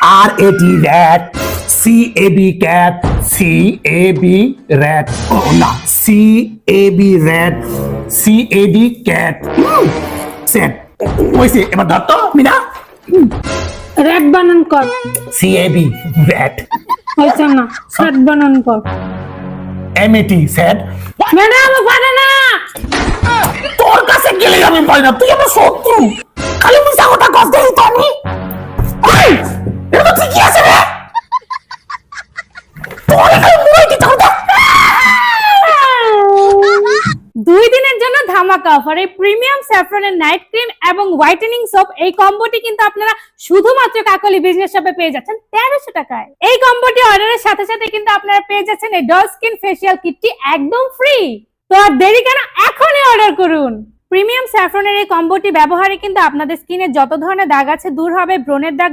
RAT rat, CAB cat, CAB rat, oh না CAB rat, CAD cat, set, ওইসে এবার ধর তো মিনা, রেড বানান কর। CAB rat, হয়েছে না, সেট বানান কর। MAT set, ম্যাডাম পারে না। তোর কাছে গেলে আমি পাই না, তুই আমার শত্রু, খালি মিশা কথা কস দেই তো আমি, এই এটা তো ঠিকই আছে রে, তোর এখানে মুই দিতে হবে। 2 দিনের জন্য ধামাকা অফারে প্রিমিয়াম স্যাফরনের নাইট ক্রিম এবং হোয়াইটেনিং সোপ এই কম্বোটি কিন্তু আপনারা শুধুমাত্র কাকলি বিজনেস শপে পেয়ে যাচ্ছেন 1300 টাকায়। এই কম্বোটি অর্ডারের সাথে সাথে কিন্তু আপনারা পেয়ে যাচ্ছেন এই ডল স্কিন ফেসিয়াল কিটটি একদম ফ্রি। তো আর দেরি কেন, এখনই অর্ডার করুন। প্রিমিয়াম স্যাফরনের এই কম্বোটি ব্যবহারে কিন্তু আপনাদের স্কিনে যত ধরনের দাগ আছে দূর হবে, ব্রণের দাগ